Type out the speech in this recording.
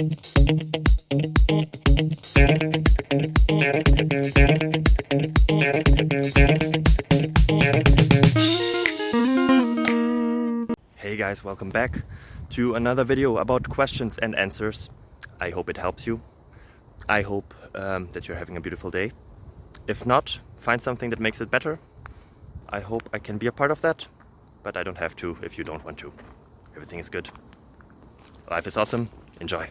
Hey guys, welcome back to another video about questions and answers. I hope it helps you. I hope that you're having a beautiful day. If not, find something that makes it better. I hope I can be a part of that, but I don't have to if you don't want to. Everything is good. Life is awesome. Enjoy.